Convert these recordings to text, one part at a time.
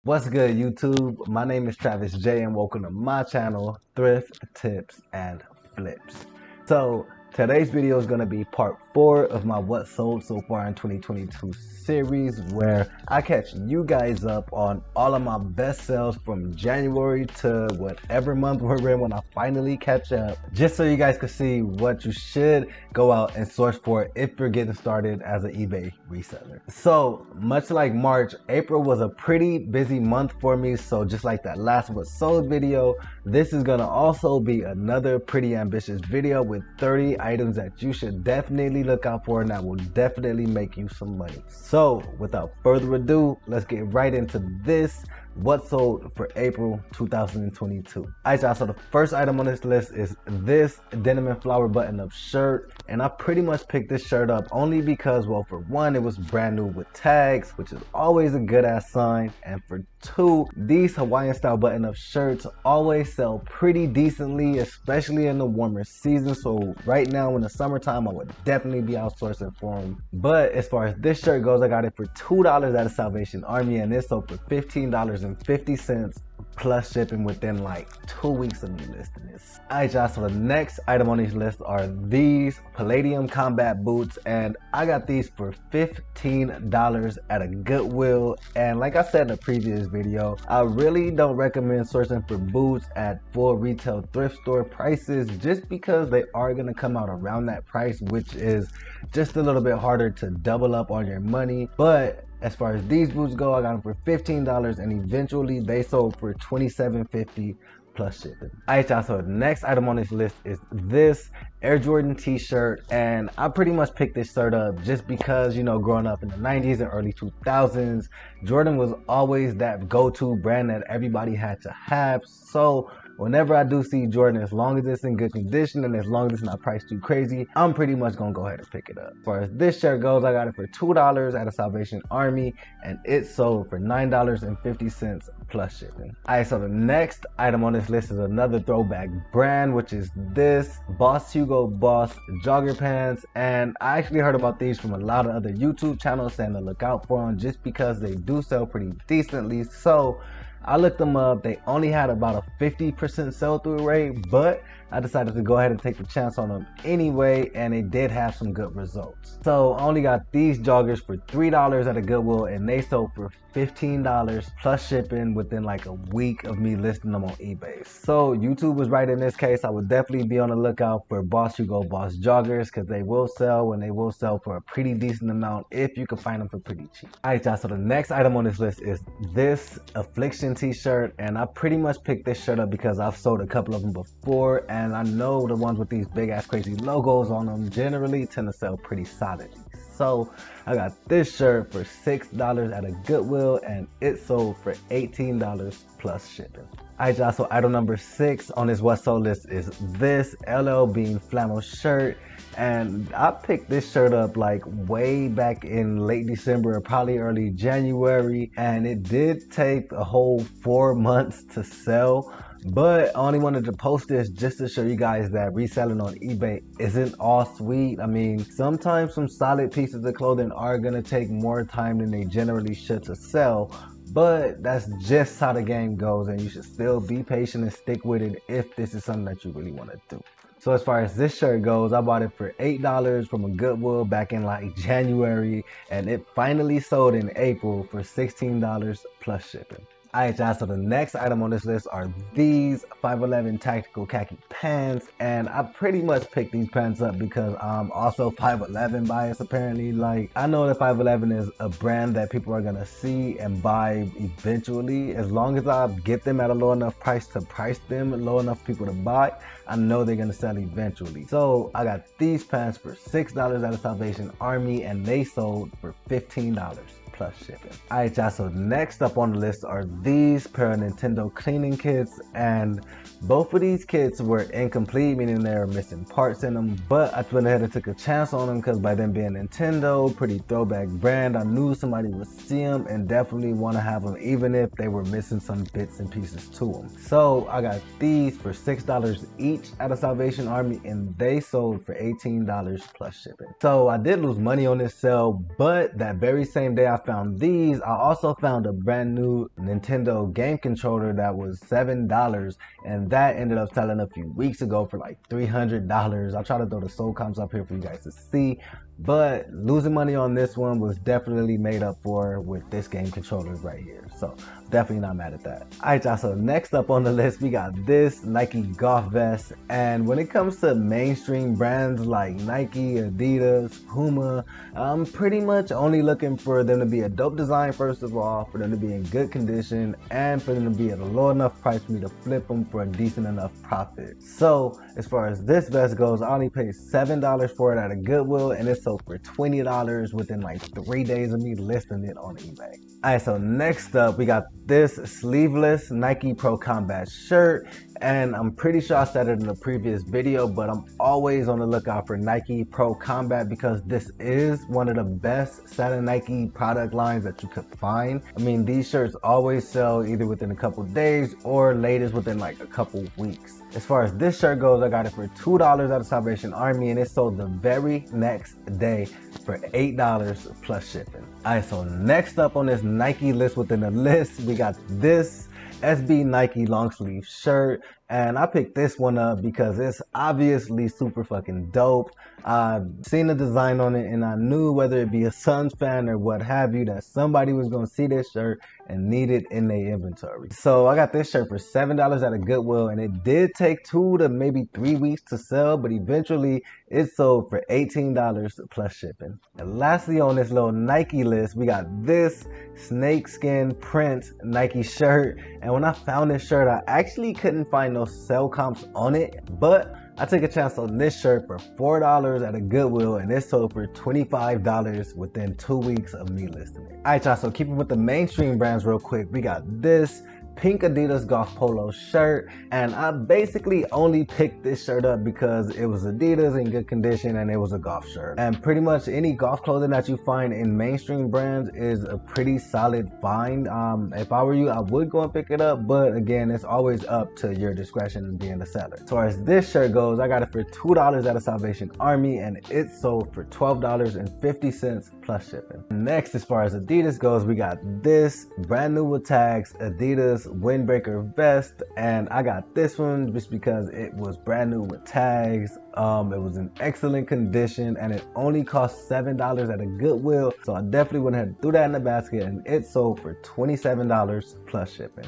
What's good, YouTube? My name is Travis J and welcome to my channel, Thrift Tips and Flips. So today's video is going to be part 4 of my what sold so far in 2022 series, where I catch you guys up on all of my best sales from January to whatever month we're in when I finally catch up, just so you guys can see what you should go out and source for if you're getting started as an eBay reseller. So much like March, April was a pretty busy month for me. So just like that last what sold video, this is gonna also be another pretty ambitious video with 30 items that you should definitely look out for and that will definitely make you some money. So without further ado, let's get right into this what sold for April 2022. Alright, y'all, so the first item on this list is this denim and flower button-up shirt, and I pretty much picked this shirt up only because, well, for one, it was brand new with tags, which is always a good ass sign, and for two, these Hawaiian style button-up shirts always sell pretty decently, especially in the warmer season. So right now in the summertime, I would definitely be outsourcing for them. But as far as this shirt goes, I got it for $2 at a Salvation Army, and this sold for $15.50 plus shipping within like 2 weeks of me listing this. Alright, y'all, so the next item on this list are these Palladium combat boots, and I got these for $15 at a Goodwill. And like I said in the previous video, I really don't recommend sourcing for boots at full retail thrift store prices, just because they are going to come out around that price, which is just a little bit harder to double up on your money. But as far as these boots go, I got them for $15 and eventually they sold for $27.50 plus shipping. Alright, y'all, so the next item on this list is this Air Jordan t-shirt, and I pretty much picked this shirt up just because, you know, growing up in the 90s and early 2000s, Jordan was always that go-to brand that everybody had to have. So whenever I do see Jordan, as long as it's in good condition and as long as it's not priced too crazy, I'm pretty much gonna go ahead and pick it up. As far as this shirt goes, I got it for $2 at a Salvation Army, and it sold for $9.50 plus shipping. Alright, so the next item on this list is another throwback brand, which is this Hugo Boss jogger pants, and I actually heard about these from a lot of other YouTube channels saying to look out for them just because they do sell pretty decently. So I looked them up. They only had about a 50% sell-through rate, but I decided to go ahead and take the chance on them anyway, and they did have some good results. So I only got these joggers for $3 at a Goodwill, and they sold for $15 plus shipping within like a week of me listing them on eBay. So YouTube was right in this case. I would definitely be on the lookout for Hugo Boss joggers, because they will sell, and they will sell for a pretty decent amount if you can find them for pretty cheap. Alright, y'all, so the next item on this list is this Affliction t-shirt, and I pretty much picked this shirt up because I've sold a couple of them before, and I know the ones with these big ass crazy logos on them generally tend to sell pretty solidly. So I got this shirt for $6 at a Goodwill, and it sold for $18 plus shipping. Alright, y'all, so item number 6 on this what sold list is this LL Bean flannel shirt, and I picked this shirt up like way back in late December or probably early January, and it did take a whole 4 months to sell. But I only wanted to post this just to show you guys that reselling on eBay isn't all sweet. I mean, sometimes some solid pieces of clothing are gonna take more time than they generally should to sell, but that's just how the game goes, and you should still be patient and stick with it if this is something that you really want to do. So as far as this shirt goes, I bought it for $8 from a Goodwill back in like January, and it finally sold in April for $16 plus shipping. Alright, y'all, so the next item on this list are these 5'11" tactical khaki pants, and I pretty much picked these pants up because I'm also 5'11" bias apparently. Like, I know that 5'11" is a brand that people are gonna see and buy eventually. As long as I get them at a low enough price to price them low enough for people to buy, I know they're gonna sell eventually. So I got these pants for $6 at a Salvation Army, and they sold for $15 plus shipping. Alright, y'all, so next up on the list are these pair of Nintendo cleaning kits, and both of these kits were incomplete, meaning they were missing parts in them, but I went ahead and took a chance on them because by them being Nintendo, pretty throwback brand, I knew somebody would see them and definitely want to have them even if they were missing some bits and pieces to them. So I got these for $6 each at a Salvation Army, and they sold for $18 plus shipping. So I did lose money on this sale, but that very same day I found these, I also found a brand new Nintendo game controller that was $7, and that ended up selling a few weeks ago for like $300. I'll try to throw the sold comps up here for you guys to see, but losing money on this one was definitely made up for with this game controller right here. So definitely not mad at that. Alright y'all, so next up on the list we got this Nike golf vest. And when it comes to mainstream brands like Nike, Adidas, Puma, I'm pretty much only looking for them to be a dope design first of all, for them to be in good condition, and for them to be at a low enough price for me to flip them for a decent enough profit. So as far as this vest goes, I only paid $7 for it at a Goodwill, and it sold for $20 within like 3 days of me listing it on eBay. Alright, so next up we got this sleeveless Nike Pro Combat shirt, and I'm pretty sure I said it in a previous video, but I'm always on the lookout for Nike Pro Combat because this is one of the best selling Nike product lines that you could find. I mean, these shirts always sell either within a couple days or latest within like a couple weeks. As far as this shirt goes, I got it for $2 at the Salvation Army, and it sold the very next day for $8 plus shipping. Alright, so next up on this Nike list within the list, we got this SB Nike long sleeve shirt, and I picked this one up because it's obviously super fucking dope. I've seen the design on it, and I knew whether it be a Suns fan or what have you, that somebody was gonna see this shirt and need it in their inventory. So I got this shirt for $7 at a Goodwill, and it did take 2 to maybe 3 weeks to sell, but eventually it sold for $18 plus shipping. And lastly on this little Nike list, we got this snakeskin print Nike shirt. And when I found this shirt, I actually couldn't find no sell comps on it, but I took a chance on this shirt for $4 at a Goodwill, and it sold for $25 within 2 weeks of me listing it. Alright y'all, so keeping with the mainstream brands real quick, we got this pink Adidas Golf Polo Shirt, and I basically only picked this shirt up because it was Adidas in good condition and it was a golf shirt. And pretty much any golf clothing that you find in mainstream brands is a pretty solid find. If I were you, I would go and pick it up, but again, it's always up to your discretion being the seller. As far as this shirt goes, I got it for $2 at a Salvation Army, and it sold for $12.50 plus shipping. Next, as far as Adidas goes, we got this brand new with tags Adidas Windbreaker Vest, and I got this one just because it was brand new with tags. It was in excellent condition, and it only cost $7 at a Goodwill, so I definitely went ahead and threw that in the basket, and it sold for $27 plus shipping.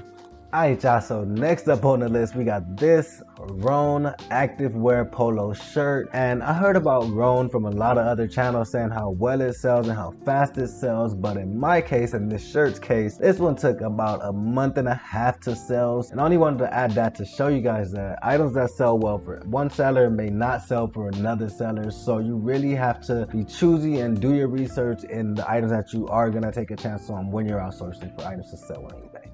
Alright y'all, so next up on the list we got this rhone activewear polo shirt, and I heard about rhone from a lot of other channels saying how well it sells and how fast it sells, but in my case, in this shirt's case, this one took about a month and a half to sell, and I only wanted to add that to show you guys that items that sell well for one seller may not sell for another seller, so you really have to be choosy and do your research in the items that you are going to take a chance on when you're outsourcing for items to sell on eBay.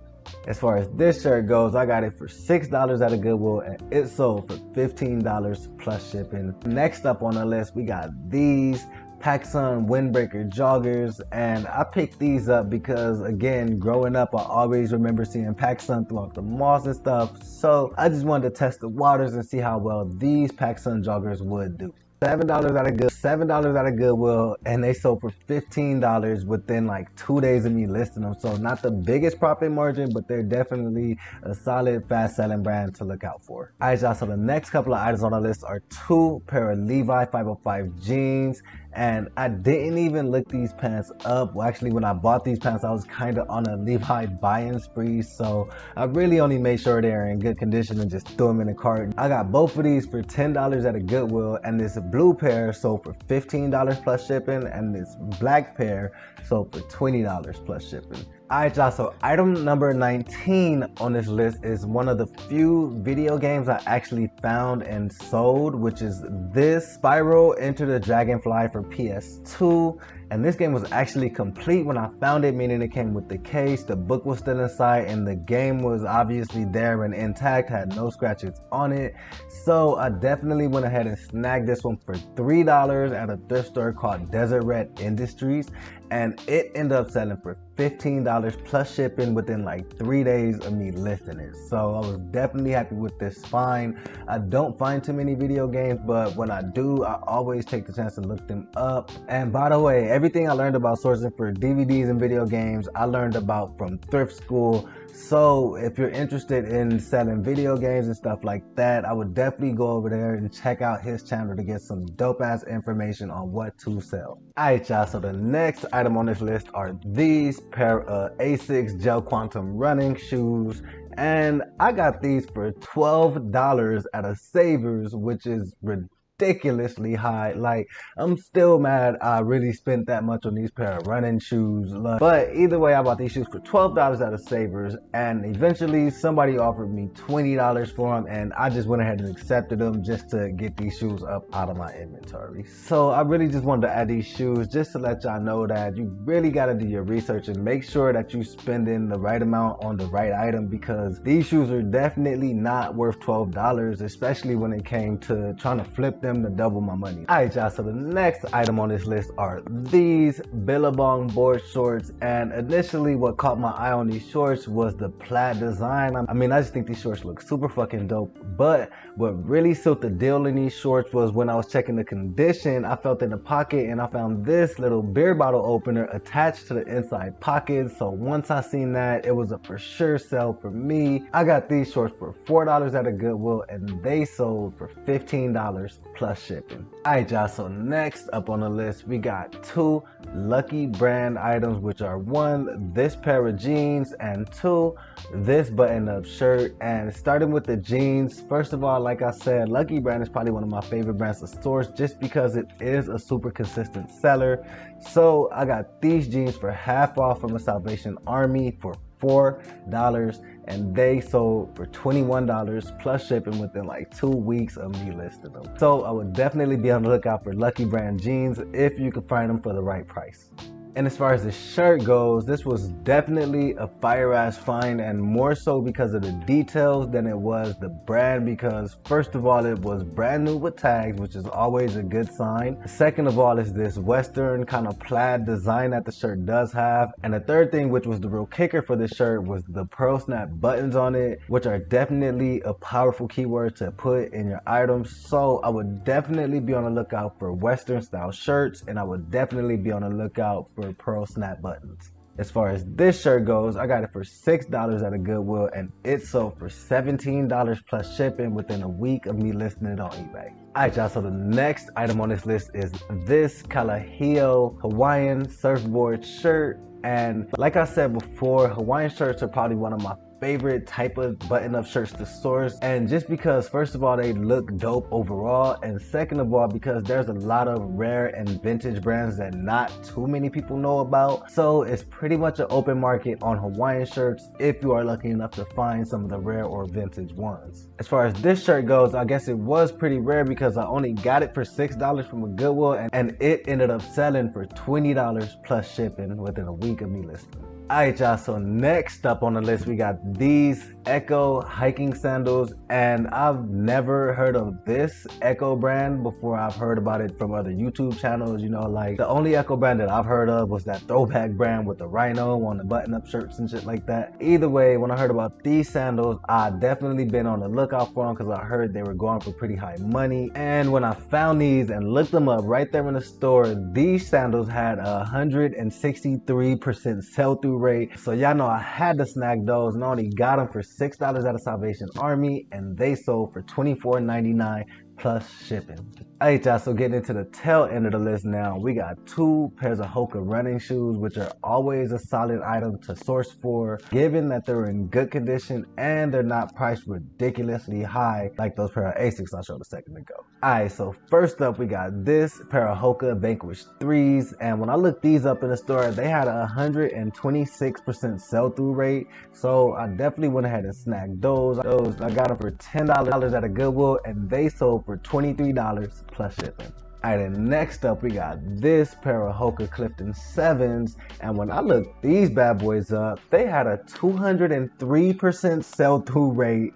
As far as this shirt goes, I got it for $6 at a Goodwill, and it sold for $15 plus shipping. Next up on the list, we got these pacsun Windbreaker joggers, and I picked these up because, again, growing up, I always remember seeing pacsun throughout the malls and stuff, so I just wanted to test the waters and see how well these pacsun joggers would do. $7 at a Goodwill, and they sold for $15 within like 2 days of me listing them. So not the biggest profit margin, but they're definitely a solid fast selling brand to look out for. Alright y'all, so the next couple of items on the list are 2 pair of Levi 505 jeans, and I didn't even look these pants up. Well, actually, when I bought these pants, I was kind of on a Levi buy-in spree, so I really only made sure they're in good condition and just threw them in the cart. I got both of these for $10 at a Goodwill, and this blue pair sold for $15 plus shipping, and this black pair sold for $20 plus shipping. Alright y'all, so item number 19 on this list is one of the few video games I actually found and sold, which is this Spyro Enter the Dragonfly for PS2. And this game was actually complete when I found it, meaning it came with the case, the book was still inside, and the game was obviously there and intact, had no scratches on it. So I definitely went ahead and snagged this one for $3 at a thrift store called Desert Red Industries. and it ended up selling for $15 plus shipping within like 3 days of me listing it. So I was definitely happy with this find. I don't find too many video games, but when I do, I always take the chance to look them up. And by the way, everything I learned about sourcing for DVDs and video games, I learned about from thrift school. So if you're interested in selling video games and stuff like that, I would definitely go over there and check out his channel to get some dope ass information on what to sell. Alright y'all, so the next item on this list are these pair of Asics Gel Quantum running shoes. And I got these for $12 at a Savers, which is ridiculously high. Like, I'm still mad I really spent that much on these pair of running shoes. But either way, I bought these shoes for $12 at a Savers, and eventually somebody offered me $20 for them, and I just went ahead and accepted them just to get these shoes up out of my inventory. So I really just wanted to add these shoes just to let y'all know that you really got to do your research and make sure that you spending the right amount on the right item, because these shoes are definitely not worth $12, especially when it came to trying to flip them to double my money. Alright y'all, so the next item on this list are these Billabong board shorts, and initially what caught my eye on these shorts was the plaid design. I mean, I just think these shorts look super fucking dope, but what really sealed the deal in these shorts was when I was checking the condition, I felt in the pocket and I found this little beer bottle opener attached to the inside pocket. So once I seen that, it was a for sure sell for me. I got these shorts for $4 at a Goodwill, and they sold for $15 plus shipping. Alright y'all, so next up on the list we got two Lucky brand items, which are one, this pair of jeans, and two, this button-up shirt. And starting with the jeans, first of all, like I said, Lucky brand is probably one of my favorite brands to source just because it is a super consistent seller. So I got these jeans for half off from the Salvation Army for $4, and they sold for $21 plus shipping within like 2 weeks of me listing them. So I would definitely be on the lookout for Lucky brand jeans if you could find them for the right price. And as far as the shirt goes, this was definitely a fire ass find, and more so because of the details than it was the brand, because first of all, it was brand new with tags, which is always a good sign. Second of all, is this Western kind of plaid design that the shirt does have. And the third thing, which was the real kicker for this shirt, was the pearl snap buttons on it, which are definitely a powerful keyword to put in your items. So I would definitely be on the lookout for Western style shirts, and I would definitely be on the lookout for pearl snap buttons. As far as this shirt goes, I got it for $6 at a Goodwill, and it sold for $17 plus shipping within a week of me listing it on eBay. Alright y'all, so the next item on this list is this Kalahio Hawaiian surfboard shirt. And like I said before, Hawaiian shirts are probably one of my favorite type of button-up shirts to source, and just because first of all they look dope overall, and second of all because there's a lot of rare and vintage brands that not too many people know about. So it's pretty much an open market on Hawaiian shirts if you are lucky enough to find some of the rare or vintage ones. As far as this shirt goes, I guess it was pretty rare because I only got it for $6 from a Goodwill, and it ended up selling for $20 plus shipping within a week of me listing. Alright y'all, so next up on the list we got these Echo hiking sandals, and I've never heard of this Echo brand before. I've heard about it from other YouTube channels, you know, like the only Echo brand that I've heard of was that throwback brand with the rhino on the button-up shirts and shit like that. Either way, when I heard about these sandals, I definitely been on the lookout for them because I heard they were going for pretty high money. And when I found these and looked them up right there in the store, these sandals had a 163% sell-through rate. So y'all know I had to snag those, and I only got them for $6 at a Salvation Army, and they sold for $24.99 plus shipping. Alright y'all, so getting into the tail end of the list now, we got two pairs of HOKA running shoes, which are always a solid item to source for, given that they're in good condition and they're not priced ridiculously high like those pair of Asics I showed a second ago. Alright, so first up we got this pair of HOKA Vanquish 3s, and when I looked these up in the store, they had a 126% sell-through rate, so I definitely went ahead and snagged those. I got them for $10 at a Goodwill, and they sold for $23 plus shipping. Alright, and next up we got this pair of HOKA Clifton 7s, and when I looked these bad boys up, they had a 203% sell-through rate.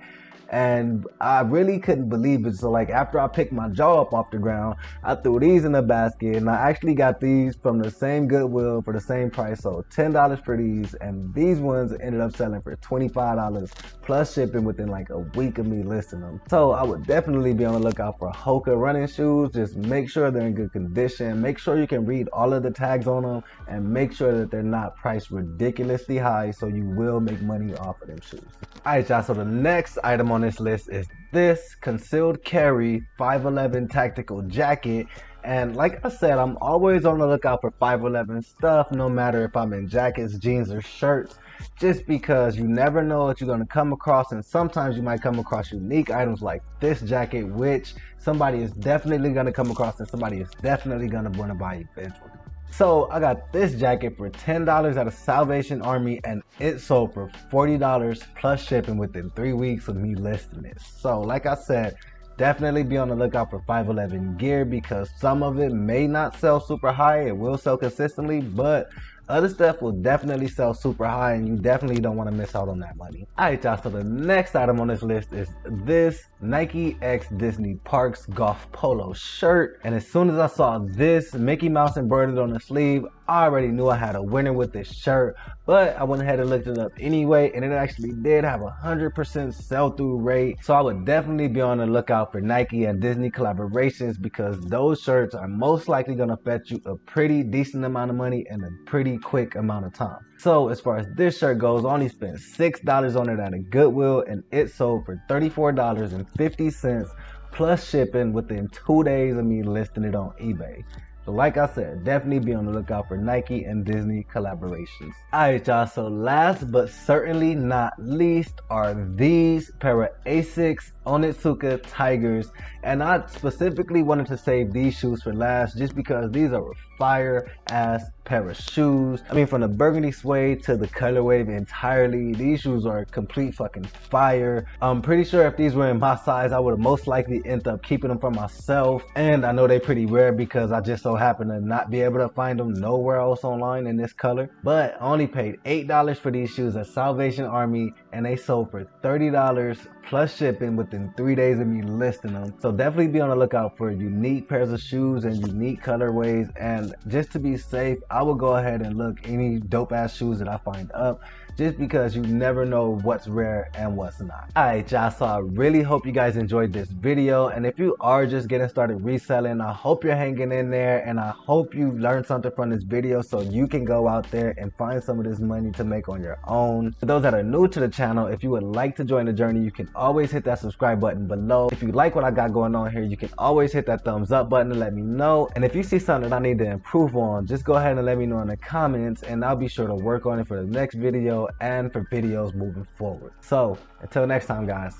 and I really couldn't believe it. So like after I picked my jaw up off the ground, I threw these in the basket, and I actually got these from the same Goodwill for the same price. So $10 for these, and these ones ended up selling for $25 plus shipping within like a week of me listing them. So I would definitely be on the lookout for HOKA running shoes. Just make sure they're in good condition, make sure you can read all of the tags on them, and make sure that they're not priced ridiculously high, so you will make money off of them shoes. Alright y'all, so the next item on this list is this concealed carry 511 tactical jacket. And like I said, I'm always on the lookout for 511 stuff, no matter if I'm in jackets, jeans, or shirts, just because you never know what you're going to come across, and sometimes you might come across unique items like this jacket, which somebody is definitely going to come across and somebody is definitely going to want to buy eventually. So I got this jacket for $10 at a Salvation Army, and it sold for $40 plus shipping within 3 weeks of me listing it. So like I said, definitely be on the lookout for 511 gear, because some of it may not sell super high. It will sell consistently, but other stuff will definitely sell super high, and you definitely don't want to miss out on that money. Alright y'all, so the next item on this list is this Nike X Disney Parks Golf Polo Shirt. And as soon as I saw this Mickey Mouse embroidered on the sleeve, I already knew I had a winner with this shirt, but I went ahead and looked it up anyway, and it actually did have a 100% sell-through rate. So I would definitely be on the lookout for Nike and Disney collaborations, because those shirts are most likely going to fetch you a pretty decent amount of money in a pretty quick amount of time. So as far as this shirt goes, I only spent $6 on it at a Goodwill, and it sold for $34.50 plus shipping within 2 days of me listing it on eBay. So like I said, definitely be on the lookout for Nike and Disney collaborations. Alright y'all, so last but certainly not least are these pair of Asics Onitsuka Tigers. And I specifically wanted to save these shoes for last, just because these are a fire ass pair of shoes. I mean, from the burgundy suede to the colorway entirely, these shoes are complete fucking fire. I'm pretty sure if these were in my size, I would have most likely ended up keeping them for myself. And I know they're pretty rare because I just so happen to not be able to find them nowhere else online in this color. But I only paid $8 for these shoes at Salvation Army, and they sold for $30 plus shipping within 3 days of me listing them. So definitely be on the lookout for unique pairs of shoes and unique colorways. And just to be safe, I will go ahead and look any dope ass shoes that I find up, just because you never know what's rare and what's not. Alright y'all, so I really hope you guys enjoyed this video, and if you are just getting started reselling, I hope you're hanging in there, and I hope you learned something from this video so you can go out there and find some of this money to make on your own. For those that are new to the channel, if you would like to join the journey, you can always hit that subscribe button below. If you like what I got going on here, you can always hit that thumbs up button to let me know, and if you see something that I need to improve on, just go ahead and let me know in the comments, and I'll be sure to work on it for the next video and for videos moving forward. So until next time guys,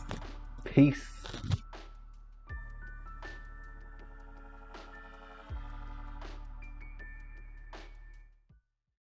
peace.